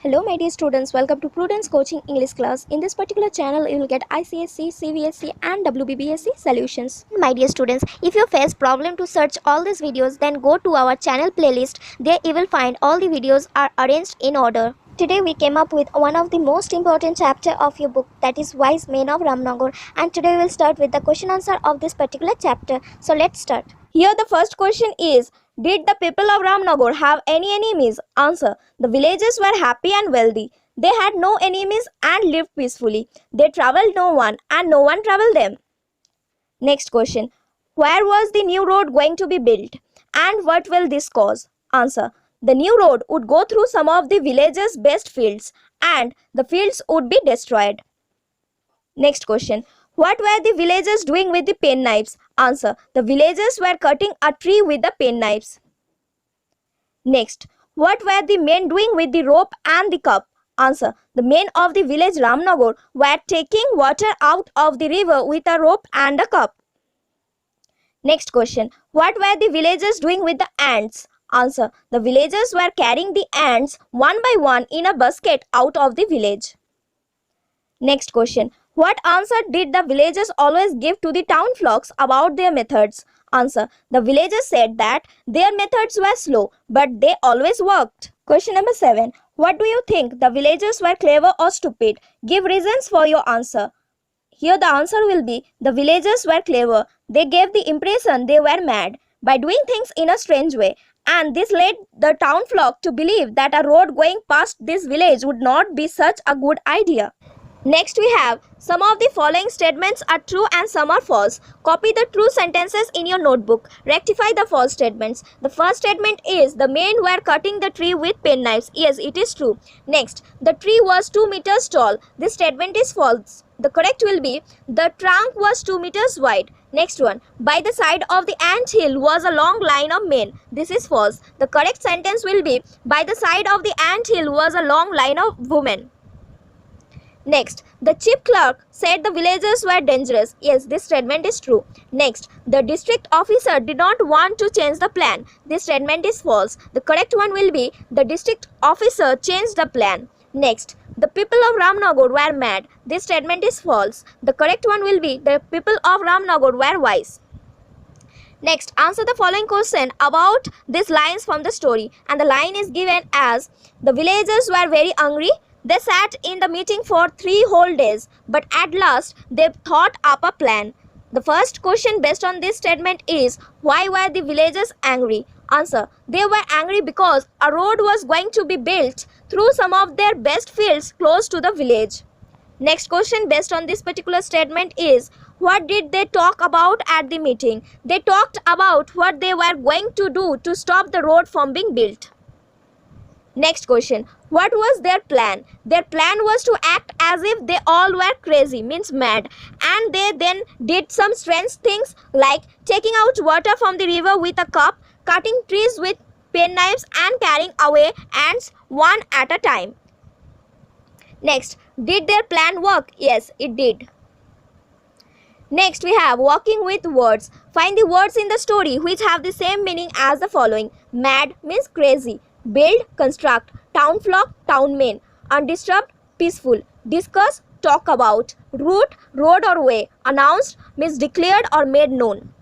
Hello my dear students, welcome to Prudence Coaching English class. In this particular channel, you will get ICSE, CBSE and WBBSE solutions. My dear students, if you face problem to search all these videos, then go to our channel playlist. There you will find all the videos are arranged in order. Today we came up with one of the most important chapter of your book, that is Wise Men of Ramnagar, and today we will start with the question answer of this particular chapter. So let's start. Here the first question is, did the people of Ramnagar have any enemies? Answer. The villagers were happy and wealthy. They had no enemies and lived peacefully. They travelled no one and no one travelled them. Next question. Where was the new road going to be built? And what will this cause? Answer. The new road would go through some of the villagers' best fields and the fields would be destroyed. Next question. What were the villagers doing with the penknives? Answer. The villagers were cutting a tree with the penknives. Next. What were the men doing with the rope and the cup? Answer. The men of the village Ramnagar were taking water out of the river with a rope and a cup. Next question. What were the villagers doing with the ants? Answer. The villagers were carrying the ants one by one in a basket out of the village. Next question. What answer did the villagers always give to the town folks about their methods? Answer. The villagers said that their methods were slow, but they always worked. Question number 7. What do you think? The villagers were clever or stupid? Give reasons for your answer. Here the answer will be, the villagers were clever. They gave the impression they were mad by doing things in a strange way, and this led the town folk to believe that a road going past this village would not be such a good idea. Next we have, some of the following statements are true and some are false. Copy the true sentences in your notebook. Rectify the false statements. The first statement is, the men were cutting the tree with penknives. Yes, it is true. Next, the tree was 2 meters tall. This statement is false. The correct will be, the trunk was 2 meters wide. Next one, by the side of the ant hill was a long line of men. This is false. The correct sentence will be, by the side of the ant hill was a long line of women. Next, the chief clerk said the villagers were dangerous. Yes, this statement is true. Next, the district officer did not want to change the plan. This statement is false. The correct one will be, the district officer changed the plan. Next, the people of Ramnagar were mad. This statement is false. The correct one will be, the people of Ramnagar were wise. Next, answer the following question about these lines from the story. And the line is given as, the villagers were very angry. They sat in the meeting for 3 whole days, but at last they thought up a plan. The first question based on this statement is, why were the villagers angry? Answer. They were angry because a road was going to be built through some of their best fields close to the village. Next question based on this particular statement is, what did they talk about at the meeting? They talked about what they were going to do to stop the road from being built. Next question. What was their plan? Their plan was to act as if they all were crazy, means mad, and they then did some strange things like taking out water from the river with a cup, cutting trees with penknives and carrying away ants one at a time. Next, did their plan work? Yes, it did. Next we have working with words. Find the words in the story which have the same meaning as the following. Mad means crazy. Build, construct. Town flock, town men. Undisturbed, peaceful. Discuss, talk about. Route, road or way. Announced means declared or made known.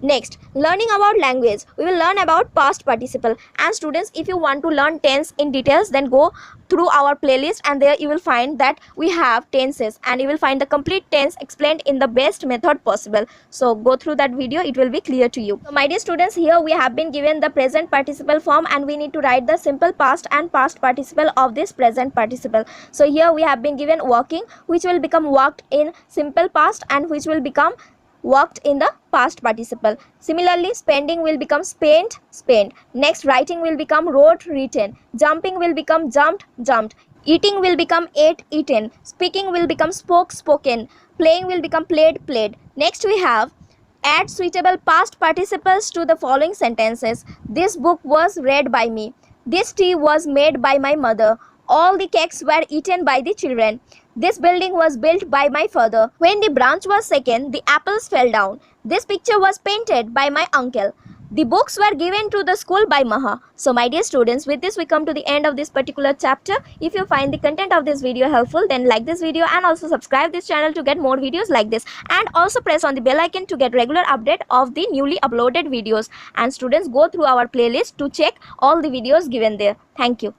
Next, learning about language. We will learn about past participle. And students, if you want to learn tense in details, then go through our playlist and there you will find that we have tenses and you will find the complete tense explained in the best method possible. So go through that video, it will be clear to you. So my dear students, here we have been given the present participle form and we need to write the simple past and past participle of this present participle. So here we have been given working, which will become worked in simple past and which will become worked in the past participle. Similarly, spending will become spent, spent. Next, writing will become wrote, written. Jumping will become jumped, jumped. Eating will become ate, eaten. Speaking will become spoke, spoken. Playing will become played, played. Next, we have add suitable past participles to the following sentences. This book was read by me. This tea was made by my mother. All the cakes were eaten by the children. This building was built by my father. When the branch was shaken, the apples fell down. This picture was painted by my uncle. The books were given to the school by Maha. So my dear students, with this we come to the end of this particular chapter. If you find the content of this video helpful, then like this video and also subscribe this channel to get more videos like this, and also press on the bell icon to get regular update of the newly uploaded videos. And students, go through our playlist to check all the videos given there. Thank you.